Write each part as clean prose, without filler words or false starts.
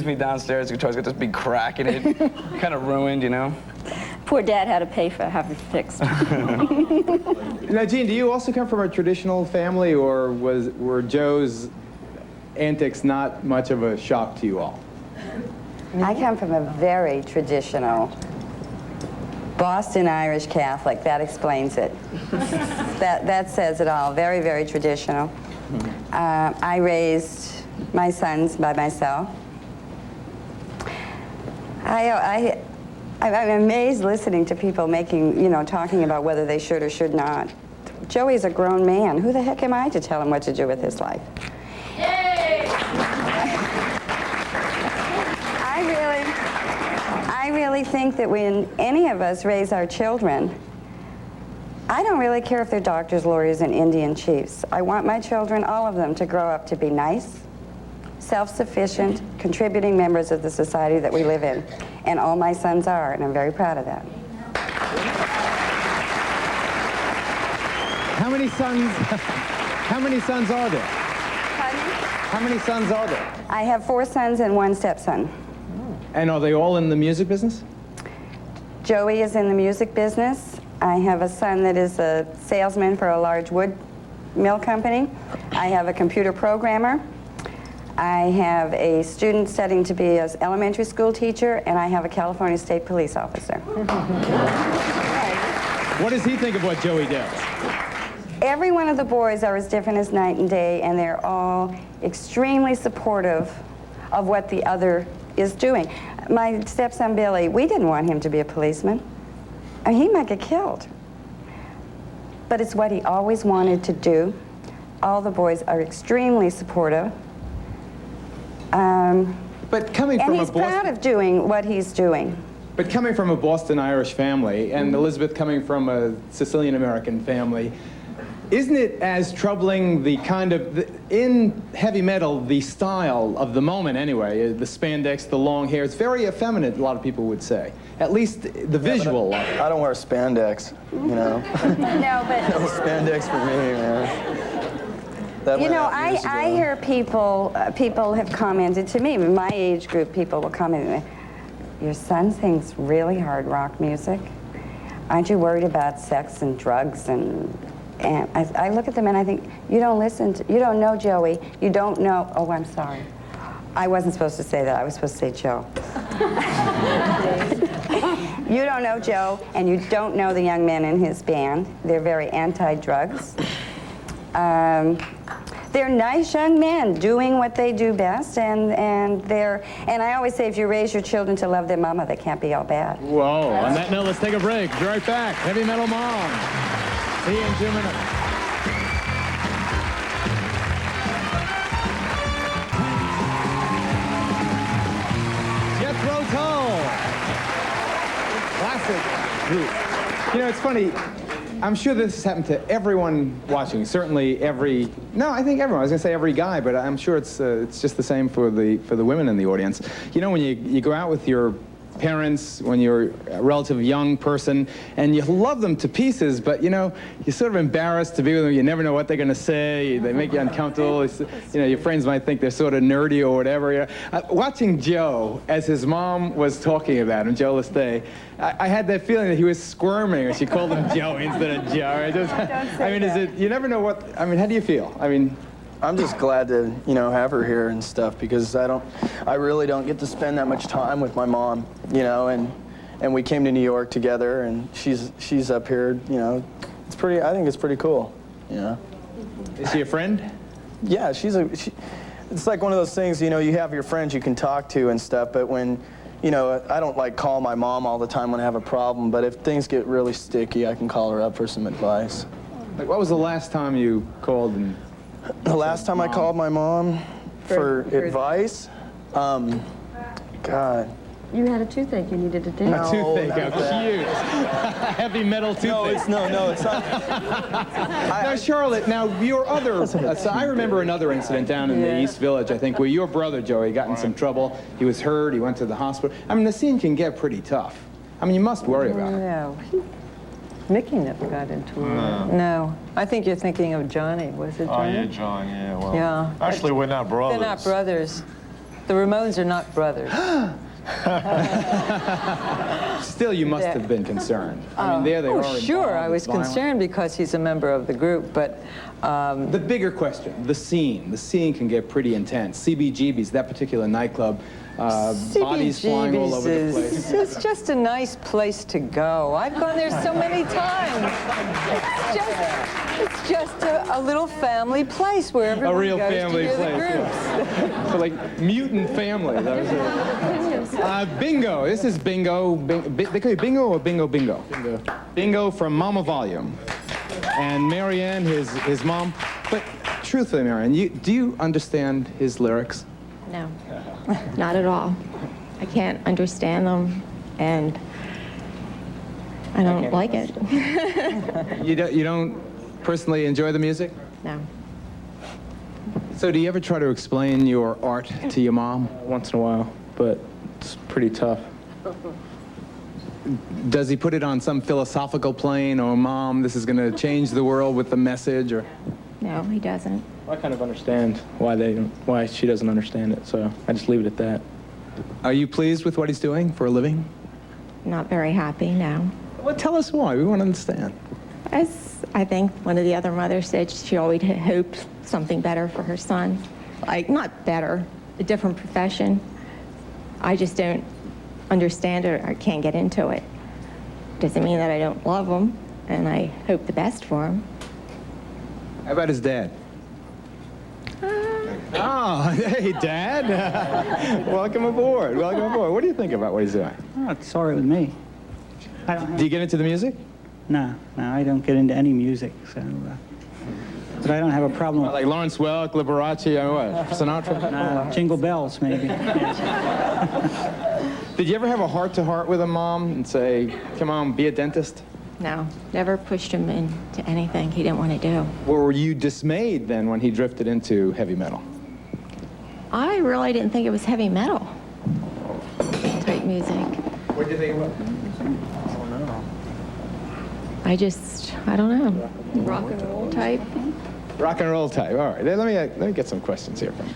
me downstairs, the guitar's got this big crack in it, kind of ruined, you know. Poor Dad had to pay for having it fixed. Now, Gene, do you also come from a traditional family, or were Joe's antics not much of a shock to you all? I come from a very traditional Boston Irish Catholic. That explains it. that says it all. Very, very traditional. I raised my sons by myself. I'm amazed listening to people talking about whether they should or should not. Joey's a grown man. Who the heck am I to tell him what to do with his life? Yay! I really think that when any of us raise our children, I don't really care if they're doctors, lawyers, and Indian chiefs. I want my children, all of them, to grow up to be nice, self-sufficient, contributing members of the society that we live in. And all my sons are, and I'm very proud of that. How many sons are there? Pardon? How many sons are there? I have 4 sons and 1 stepson. And are they all in the music business? Joey is in the music business. I have a son that is a salesman for a large wood mill company. I have a computer programmer. I have a student studying to be an elementary school teacher, and I have a California State Police officer. What does he think of what Joey does? Every one of the boys are as different as night and day, and they're all extremely supportive of what the other is doing. My stepson Billy, we didn't want him to be a policeman. I mean, he might get killed. But it's what he always wanted to do. All the boys are extremely supportive. But coming and from he's proud of doing what he's doing. But coming from a Boston Irish family, and Elizabeth coming from a Sicilian American family, isn't it as troubling the kind of, in heavy metal, the style of the moment anyway, the spandex, the long hair, it's very effeminate, a lot of people would say. At least the visual. I don't wear spandex, you know. No, but... No spandex for me, man. You know, I hear people have commented to me, my age group, people will comment, your son sings really hard rock music. Aren't you worried about sex and drugs? And I look at them and I think, you don't know Joey, you don't know, oh, I'm sorry. I wasn't supposed to say that, I was supposed to say Joe. You don't know Joe, and you don't know the young men in his band. They're very anti-drugs. They're nice young men doing what they do best, and I always say, if you raise your children to love their mama, they can't be all bad. Whoa, on that note, let's take a break. Be right back. Heavy Metal Mom. See you in 2 minutes. Jethro Tull. Classic group. You know, it's funny. I'm sure this has happened to everyone watching. Certainly I think everyone. I was going to say every guy, but I'm sure it's just the same for the women in the audience. You know, when you go out with your parents, when you're a relatively young person, and you love them to pieces, but you know, you're sort of embarrassed to be with them. You never know what they're going to say. They make you uncomfortable. You know, your friends might think they're sort of nerdy or whatever. You know? Watching Joe, as his mom was talking about him, Joe Leste, I had that feeling that he was squirming, or she called him Joe instead of Joe. I mean, you never know what, I mean, how do you feel? I mean, I'm just glad to, you know, have her here and stuff, because I really don't get to spend that much time with my mom, you know, and we came to New York together, and she's up here, you know. I think it's pretty cool, you know. Is she a friend? Yeah, it's like one of those things, you know, you have your friends you can talk to and stuff, but when, you know, I don't like call my mom all the time when I have a problem, but if things get really sticky, I can call her up for some advice. Like, what was the last time you called and... The last time I called my mom for advice, God. You had a toothache you needed to do. A toothache, how cute. Heavy metal toothache. No, it's not. Now, Charlotte, now your other, so I remember another incident down in the East Village, I think, where your brother, Joey, got in some trouble. He was hurt, he went to the hospital. I mean, the scene can get pretty tough. I mean, you must worry about it. No. Mickey never got into it. No. I think you're thinking of Johnny. Was it Johnny? Oh, yeah, John, yeah. Well, yeah. Actually, we're not brothers. They're not brothers. The Ramones are not brothers. Still, you must have been concerned. I mean, there they are. Sure, I was concerned because he's a member of the group, but... the bigger question, the scene. The scene can get pretty intense. CBGB's, that particular nightclub, bodies flying all over the place. It's just a nice place to go. I've gone there so many times. It's just a little family place where everyone A real goes family to hear place. the groups. Yeah. So like mutant family. That was it. Bingo. This is bingo. They call you bingo or bingo bingo? Bingo. Bingo from Mama Volume. And Marianne, his mom. But truthfully, Marianne, do you understand his lyrics? No, not at all. I can't understand them, and I don't like it. You don't personally enjoy the music? No. So do you ever try to explain your art to your mom? Once in a while, but it's pretty tough. Does he put it on some philosophical plane, or Mom, this is going to change the world with the message, or? No, he doesn't. I kind of understand why she doesn't understand it, so I just leave it at that. Are you pleased with what he's doing for a living? Not very happy, no. Well, tell us why. We want to understand. As I think one of the other mothers said, she always hoped something better for her son. Like, not better, a different profession. I just don't understand it, or I can't get into it. Doesn't mean that I don't love him, and I hope the best for him. How about his dad? Oh, hey, Dad. Welcome aboard. Welcome aboard. What do you think about what he's doing? Oh, it's all right with me. I don't have, Do you get into the music? no, I don't get into any music, so. But I don't have a problem with Like Lawrence Welk, Liberace, or what? Sinatra? Jingle Bells, maybe. Did you ever have a heart-to-heart with a mom and say, come on, be a dentist? No, never pushed him into anything he didn't want to do. Or were you dismayed then when he drifted into heavy metal? I really didn't think it was heavy metal type music. What did you think about? I don't know, rock and roll type. Rock and roll type. All right. Let me get some questions here from you.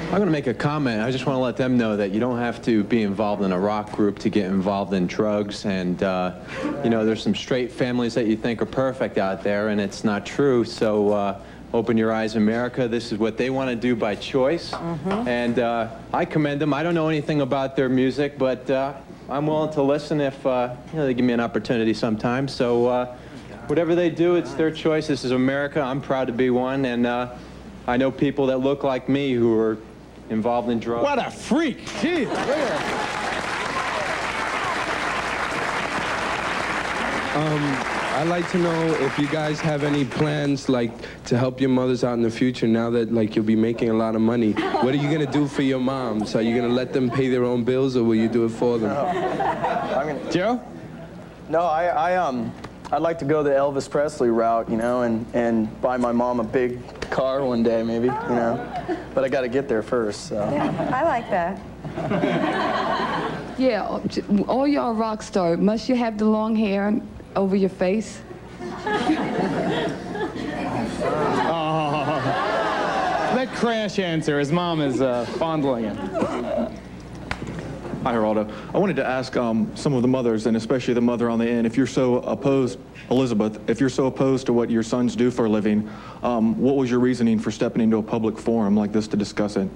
I'm going to make a comment. I just want to let them know that you don't have to be involved in a rock group to get involved in drugs. And, you know, there's some straight families that you think are perfect out there, and it's not true. So open your eyes, America. This is what they want to do by choice. And I commend them. I don't know anything about their music, but I'm willing to listen if you know, they give me an opportunity sometime. So whatever they do, it's their choice. This is America. I'm proud to be one. And I know people that look like me who are involved in drugs. What a freak! Jeez, look at that. I'd like to know if you guys have any plans, like, to help your mothers out in the future now that, like, you'll be making a lot of money. What are you going to do for your moms? Are you going to let them pay their own bills, or will you do it for them? Joe? No, I'd like to go the Elvis Presley route, you know, and buy my mom a big car one day, maybe, you know. But I got to get there first, so. Yeah, I like that. Yeah, all y'all rock star. Must you have the long hair over your face? Oh, that crash answer. His mom is fondling him. Hi, Geraldo. I wanted to ask some of the mothers, and especially the mother on the end, if you're so opposed, Elizabeth, if you're so opposed to what your sons do for a living, what was your reasoning for stepping into a public forum like this to discuss it?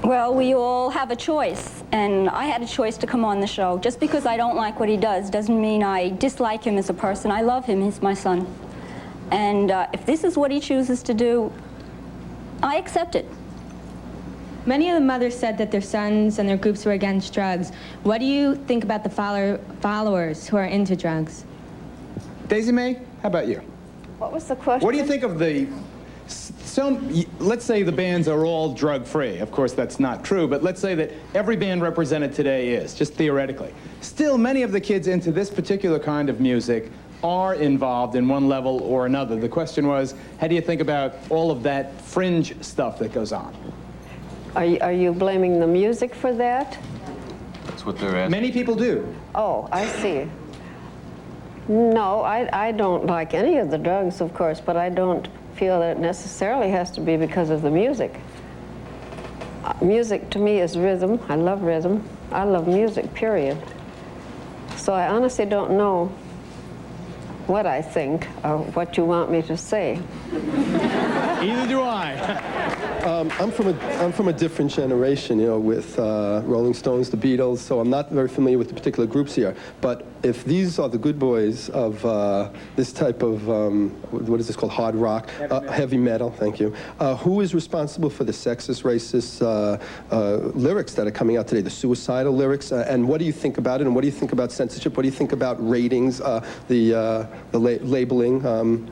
Well, we all have a choice, and I had a choice to come on the show. Just because I don't like what he does doesn't mean I dislike him as a person. I love him. He's my son. And if this is what he chooses to do, I accept it. Many of the mothers said that their sons and their groups were against drugs. What do you think about the followers who are into drugs? Daisy Mae, how about you? What was the question? What do you think of the... let's say the bands are all drug-free. Of course, that's not true, but let's say that every band represented today is, just theoretically. Still, many of the kids into this particular kind of music are involved in one level or another. The question was, how do you think about all of that fringe stuff that goes on? Are you blaming the music for that? That's what they're asking. Many people do. Oh, I see. No, I don't like any of the drugs, of course, but I don't feel that it necessarily has to be because of the music. Music to me is rhythm. I love rhythm. I love music, period. So I honestly don't know what I think or what you want me to say. Either do I. I'm from a different generation, you know, with Rolling Stones, the Beatles, so I'm not very familiar with the particular groups here. But if these are the good boys of this type of, what is this called, hard rock? Heavy metal, thank you. Who is responsible for the sexist, racist lyrics that are coming out today, the suicidal lyrics? And what do you think about it? And what do you think about censorship? What do you think about ratings, the labeling?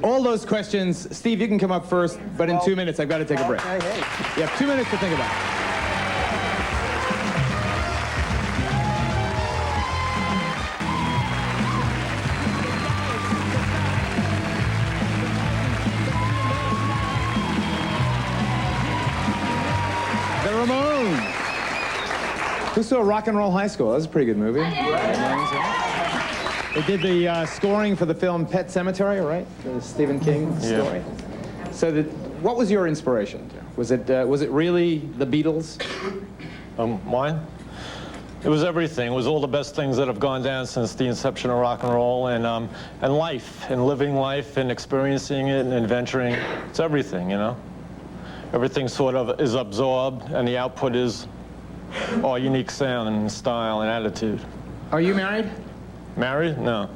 All those questions, Steve, you can come up first, but in 2 minutes, I've got to take a break. You have 2 minutes to think about it. The Ramones. Who saw Rock and Roll High School? That was a pretty good movie. They did the scoring for the film Pet Sematary, right? The Stephen King story. So, what was your inspiration? Was it really the Beatles? Mine? It was everything. It was all the best things that have gone down since the inception of rock and roll, and life, and living life, and experiencing it, and adventuring. It's everything, you know. Everything sort of is absorbed, and the output is our unique sound and style and attitude. Are you married? Married? No.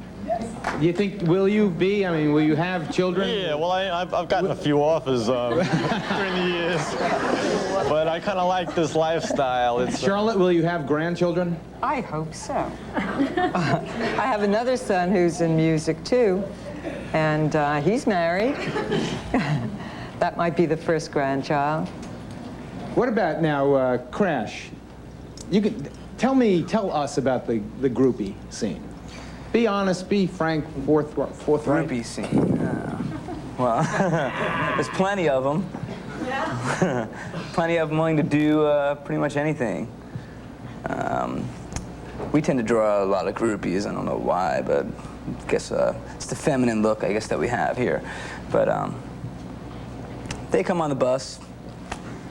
Do you think, will you be? I mean, will you have children? Yeah, well, I've gotten a few offers during the years. But I kind of like this lifestyle. Charlotte, will you have grandchildren? I hope so. I have another son who's in music, too, and he's married. That might be the first grandchild. What about now, Crash? You could tell us about the groupie scene. Be honest, be frank, forthright. Groupie scene. Well, there's plenty of them. Plenty of them willing to do pretty much anything. We tend to draw a lot of groupies. I don't know why, but I guess it's the feminine look, I guess, that we have here. But they come on the bus.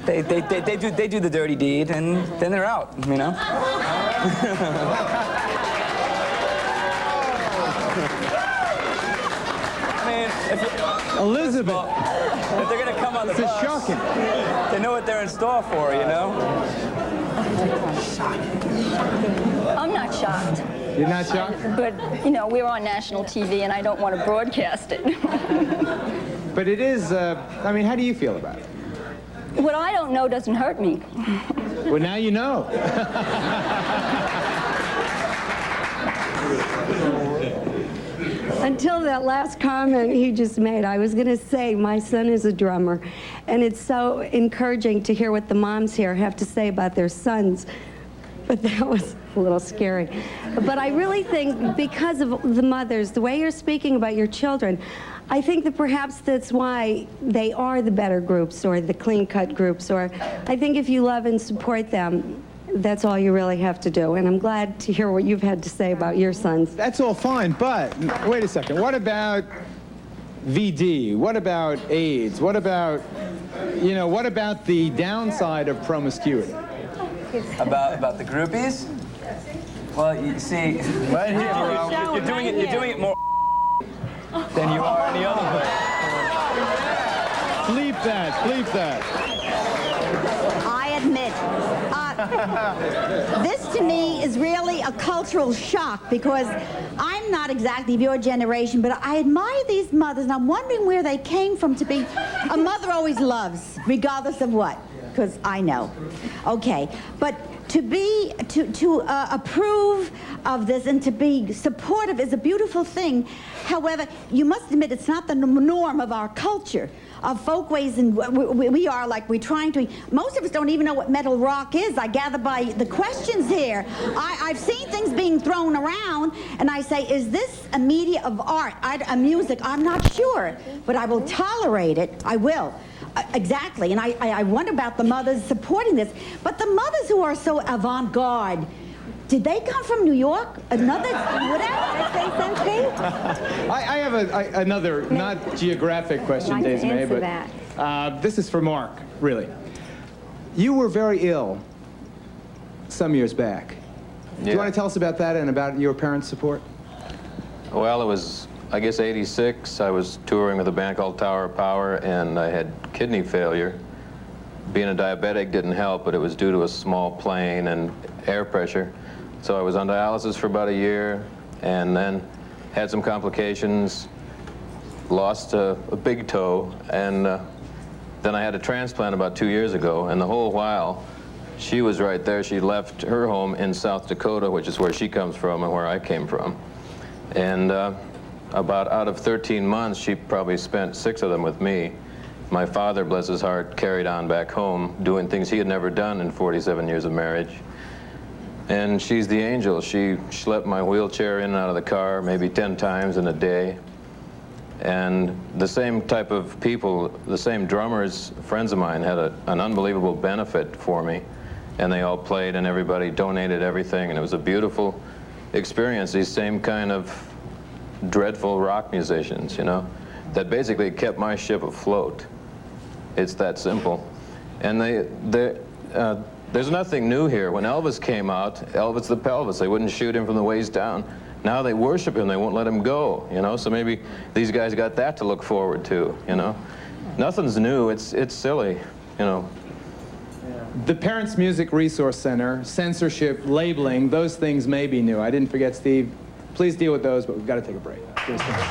They do the dirty deed, and then they're out, you know? Elizabeth. If they're gonna come on the bus, this is shocking. They know what they're in store for, you know? I'm not shocked. You're not shocked? But, you know, we're on national TV and I don't want to broadcast it. But it is, I mean, how do you feel about it? What I don't know doesn't hurt me. Well, now you know. Until that last comment he just made, I was going to say my son is a drummer, and it's so encouraging to hear what the moms here have to say about their sons, but that was a little scary. But I really think because of the mothers, the way you're speaking about your children, I think that perhaps that's why they are the better groups or the clean-cut groups, or I think if you love and support them, that's all you really have to do. And I'm glad to hear what you've had to say about your sons. That's all fine, but wait a second. What about VD? What about AIDS? What about, you know, what about the downside of promiscuity? About the groupies? Well, you see, right here, you're doing it more than you are any other way. Bleep that, bleep that. I admit, this to me is really a cultural shock because I'm not exactly of your generation, but I admire these mothers, and I'm wondering where they came from to be. A mother always loves, regardless of what, because I know. Okay, but to approve of this and to be supportive is a beautiful thing. However, you must admit it's not the norm of our culture. Of folkways, and we are like we're trying to. Most of us don't even know what metal rock is. I gather by the questions here. I've seen things being thrown around, and I say, is this a media of art, a music? I'm not sure, but I will tolerate it. I will. Exactly, and I wonder about the mothers supporting this. But the mothers who are so avant-garde, Did they come from New York? Another, whatever, say something? I have another, not geographic question, I'd like to Desiree, answer but that. this is for Mark, really. You were very ill some years back. Do you want to tell us about that and about your parents' support? Well, it was, I guess, '86. I was touring with a band called Tower of Power, and I had kidney failure. Being a diabetic didn't help, but it was due to a small plane and air pressure. So I was on dialysis for about a year, and then had some complications, lost a big toe, and then I had a transplant about 2 years ago, and the whole while, she was right there. She left her home in South Dakota, which is where she comes from and where I came from. And about out of 13 months, she probably spent 6 of them with me. My father, bless his heart, carried on back home, doing things he had never done in 47 years of marriage. And she's the angel. She schlepped my wheelchair in and out of the car maybe 10 times in a day. And the same type of people, the same drummers, friends of mine, had an unbelievable benefit for me. And they all played, and everybody donated everything, and it was a beautiful experience. These same kind of dreadful rock musicians, you know, that basically kept my ship afloat. It's that simple. And there's nothing new here. When Elvis came out, Elvis the Pelvis, they wouldn't shoot him from the waist down. Now they worship him, they won't let him go, you know? So maybe these guys got that to look forward to, you know? Nothing's new, it's silly, you know? The Parents Music Resource Center, censorship, labeling, those things may be new. I didn't forget, Steve. Please deal with those, but we've got to take a break. Please take a break.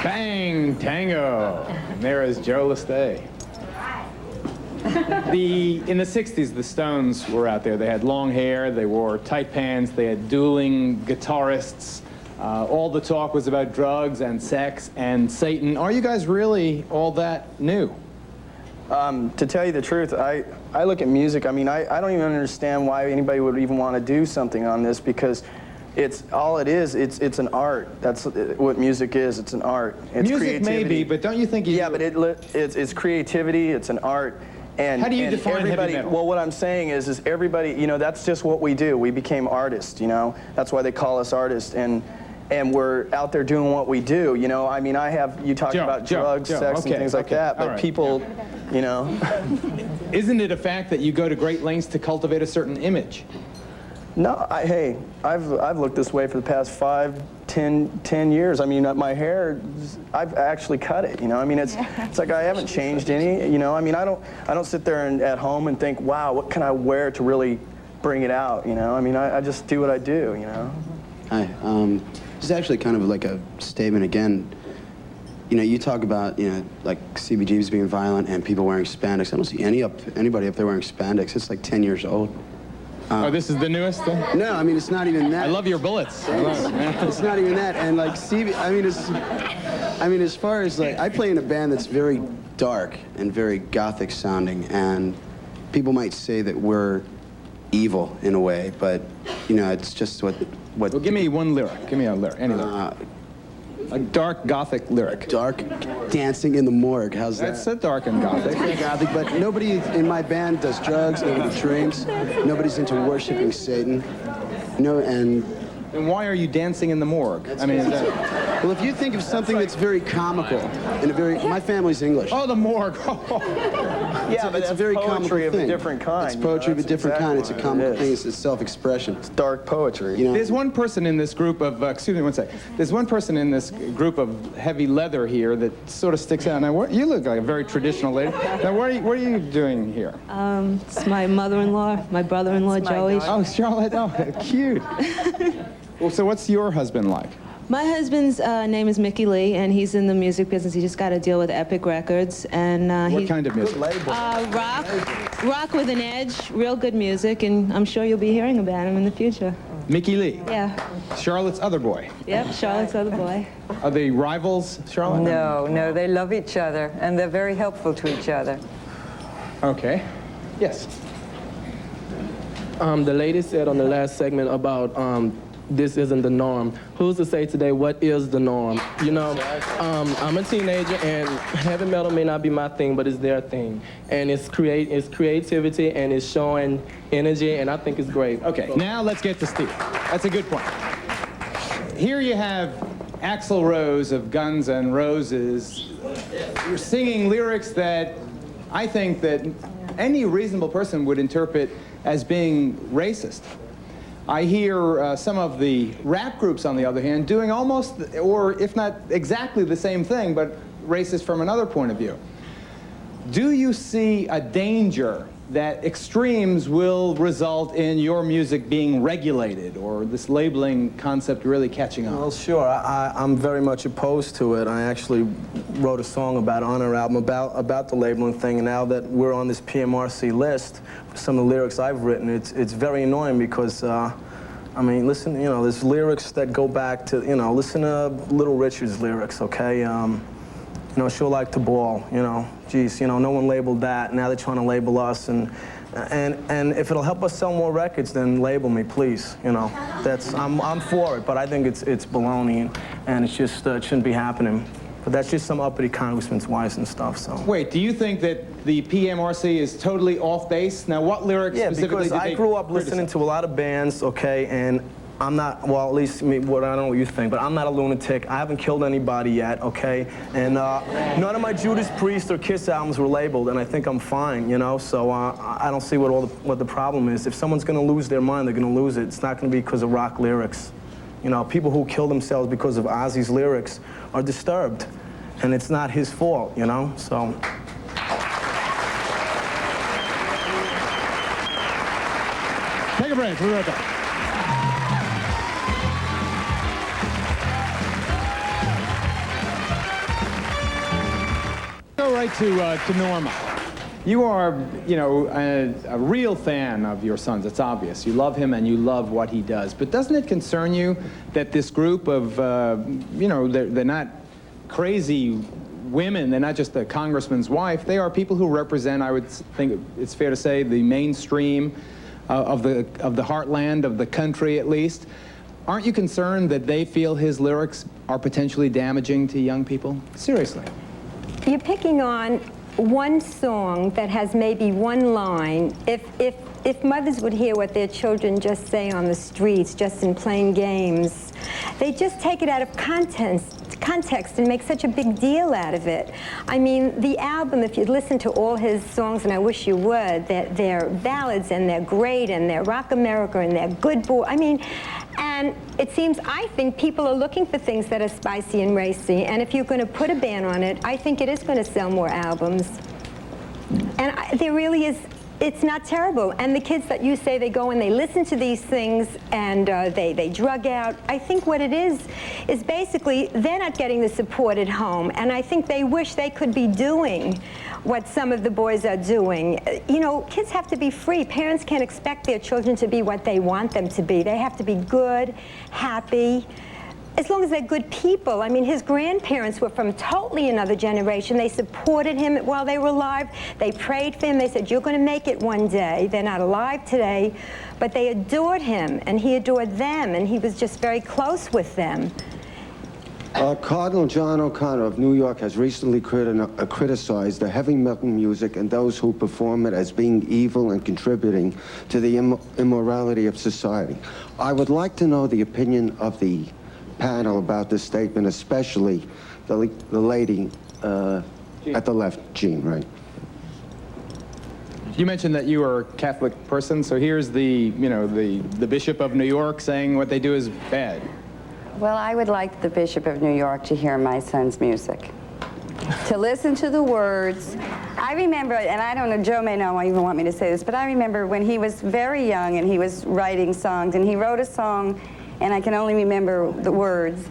Bang, Tango. And there is Joe Leste. In the 60s, the Stones were out there. They had long hair, they wore tight pants, they had dueling guitarists. All the talk was about drugs and sex and Satan. Are you guys really all that new? To tell you the truth, I look at music, I mean, I don't even understand why anybody would even want to do something on this, because it's it's an art. That's what music is. It's an art. It's music maybe, but don't you think but it's creativity, it's an art. And how do you define everybody, heavy metal? Well, what I'm saying is everybody, you know, that's just what we do. We became artists, you know. That's why they call us artists, and we're out there doing what we do, you know. I mean, you talk about drugs, sex, and things like that, but people, you know. Isn't it a fact that you go to great lengths to cultivate a certain image? No, hey, I've looked this way for the past 5, 10 years. I mean, my hair, I've actually cut it, you know. I mean, it's like I haven't changed any, you know. I mean, I don't sit there at home and think, wow, what can I wear to really bring it out, you know. I mean, I just do what I do, you know. Hi, this is actually kind of like a statement again. You know, you talk about, you know, like CBGBs being violent and people wearing spandex. I don't see anybody up there wearing spandex. It's like 10 years old. Oh, this is the newest thing? No, I mean, it's not even that. I love your bullets. I love it. It's not even that. And like, I mean, as far as like, I play in a band that's very dark and very gothic sounding, and people might say that we're evil in a way, but, you know, it's just what. Well, give me one lyric. Give me a lyric. Any lyric. A dark gothic lyric. Dark dancing in the morgue. How's that? That's a dark and gothic. Gothic, but nobody in my band does drugs, nobody drinks, nobody's into worshiping Satan. You know, and why are you dancing in the morgue? I mean, well, if you think of something that's very comical, my family's English. Oh, the morgue. Yeah, but it's that's a very poetry comical of thing. a different kind. It's poetry of a different kind. It's a comical thing. It's self-expression. It's dark poetry. You know? There's one person in this group of, excuse me one sec. There's one person in this group of heavy leather here that sort of sticks out. Now, you look like a very traditional lady. Now, what are you doing here? It's my mother-in-law, my brother-in-law, Joey. Oh, Charlotte. Oh, cute. Well, so what's your husband like? My husband's name is Mickey Lee, and he's in the music business. He just got a deal with Epic Records, and what kind of music? Rock with an edge, real good music, and I'm sure you'll be hearing about him in the future. Mickey Lee. Yeah. Charlotte's other boy. Yep, Charlotte's other boy. Are they rivals, Charlotte? No, they love each other, and they're very helpful to each other. Okay. Yes. The lady said on the last segment about this isn't the norm. Who's to say today what is the norm? You know, I'm a teenager and heavy metal may not be my thing, but it's their thing. And it's creativity and it's showing energy, and I think it's great. Okay, now let's get to Steve. That's a good point. Here you have Axl Rose of Guns N' Roses. You're singing lyrics that I think that any reasonable person would interpret as being racist. I hear some of the rap groups, on the other hand, doing almost, or if not exactly the same thing, but racist from another point of view. Do you see a danger that extremes will result in your music being regulated, or this labeling concept really catching on? Well, sure. I'm very much opposed to it. I actually wrote a song about on our album about the labeling thing, and now that we're on this PMRC list, some of the lyrics I've written, it's very annoying because, I mean, listen, you know, there's lyrics that go back to, you know, listen to Little Richard's lyrics, okay? You know, she'll like to ball, you know. Geez, you know, no one labeled that. Now they're trying to label us, and if it'll help us sell more records, then label me, please. You know, I'm for it, but I think it's baloney, and it's just it shouldn't be happening. But that's just some uppity congressman's wives and stuff. So. Wait, do you think that the PMRC is totally off base? Now, what lyrics specifically because I grew up listening to a lot of bands, okay, and I'm not, well, at least I don't know what you think, but I'm not a lunatic. I haven't killed anybody yet, okay? And none of my Judas Priest or Kiss albums were labeled, and I think I'm fine, you know? So I don't see what the problem is. If someone's gonna lose their mind, they're gonna lose it. It's not gonna be because of rock lyrics. You know, people who kill themselves because of Ozzy's lyrics are disturbed, and it's not his fault, you know? So. Take a break, we'll be right back. Go right to Norma. You are, you know, a real fan of your son's. It's obvious. You love him and you love what he does. But doesn't it concern you that this group of, you know, they're not crazy women. They're not just a congressman's wife. They are people who represent, I would think it's fair to say, the mainstream of the heartland of the country, at least. Aren't you concerned that they feel his lyrics are potentially damaging to young people? Seriously. You're picking on one song that has maybe one line. If mothers would hear what their children just say on the streets, just in playing games, they just take it out of context and make such a big deal out of it. I mean, the album, if you listen to all his songs, and I wish you would, they're ballads and they're great and they're rock America and they're good boy. I mean, and it seems, I think people are looking for things that are spicy and racy, and if you're going to put a ban on it, I think it is going to sell more albums. And there really is, it's not terrible. And the kids that you say they go and they listen to these things and they drug out, I think what it is basically they're not getting the support at home, and I think they wish they could be doing what some of the boys are doing. You know, kids have to be free. Parents can't expect their children to be what they want them to be. They have to be good, happy, as long as they're good people. I mean, his grandparents were from totally another generation. They supported him while they were alive. They prayed for him. They said, you're going to make it one day. They're not alive today, but they adored him, and he adored them, and he was just very close with them. Cardinal John O'Connor of New York has recently criticized the heavy metal music and those who perform it as being evil and contributing to the immorality of society. I would like to know the opinion of the panel about this statement, especially the lady at the left, Jean, right? You mentioned that you are a Catholic person, so here's the Bishop of New York saying what they do is bad. Well, I would like the Bishop of New York to hear my son's music, to listen to the words. I remember, and I don't know, Joe may not even want me to say this, but I remember when he was very young and he was writing songs, and he wrote a song, and I can only remember the words,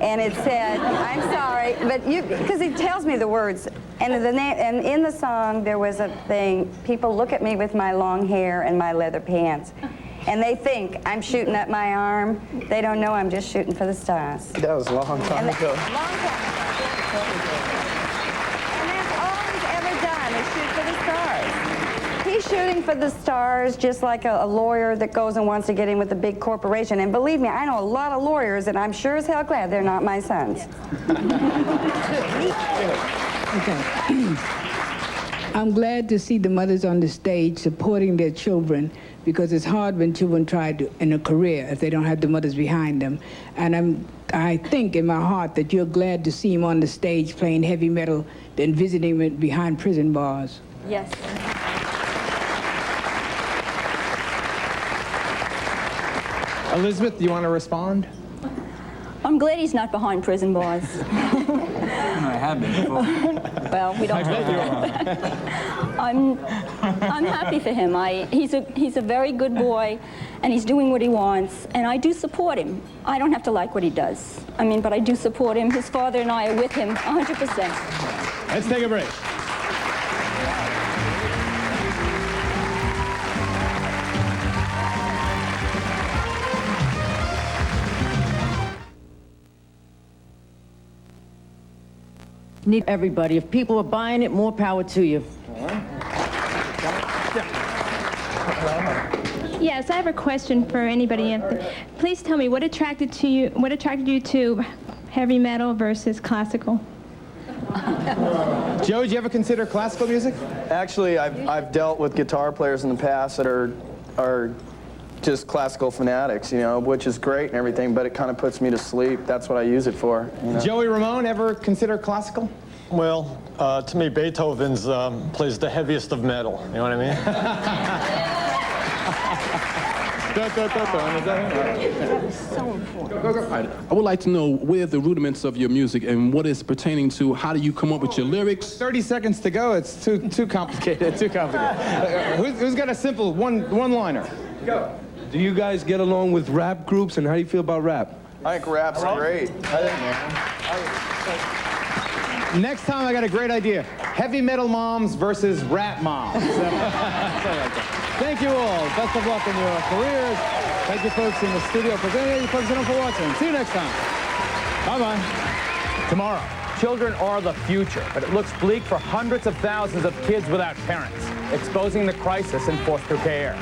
and it said, I'm sorry, but because he tells me the words, and in the song there was a thing, people look at me with my long hair and my leather pants, and they think I'm shooting at my arm. They don't know I'm just shooting for the stars. That was a long time ago. Long time ago. And that's all he's ever done is shoot for the stars. He He's shooting for the stars, just like a lawyer that goes and wants to get in with a big corporation. And believe me, I know a lot of lawyers, and I'm sure as hell glad they're not my sons. Okay. I'm glad to see the mothers on the stage supporting their children, because it's hard when children try to in a career if they don't have the mothers behind them. And I think in my heart that you're glad to see him on the stage playing heavy metal than visiting him behind prison bars. Yes. Elizabeth, do you want to respond? I'm glad he's not behind prison bars. I have been before. Well, we don't. I'm happy for him. He's a very good boy, and he's doing what he wants, and I do support him. I don't have to like what he does. I mean, but I do support him. His father and I are with him 100%. Let's take a break. Need everybody. If people are buying it, more power to you. Yes, I have a question for anybody. Please tell me what attracted you to heavy metal versus classical? Joe, did you ever consider classical music? Actually, I've dealt with guitar players in the past that are just classical fanatics, you know, which is great and everything, but it kind of puts me to sleep. That's what I use it for. You know? Joey Ramone, ever consider classical? Well, to me, Beethoven's plays the heaviest of metal. You know what I mean? So important. I would like to know where the rudiments of your music and what is pertaining to how do you come up with your lyrics? 30 seconds to go. It's too complicated. Too complicated. Who's got a simple one-liner? Go. Do you guys get along with rap groups, and how do you feel about rap? I think rap's great. Next time, I got a great idea. Heavy metal moms versus rap moms. Thank you all. Best of luck in your careers. Thank you folks in the studio for being. You folks at home for watching. See you next time. Bye-bye. Tomorrow, children are the future, but it looks bleak for hundreds of thousands of kids without parents, exposing the crisis in foster care.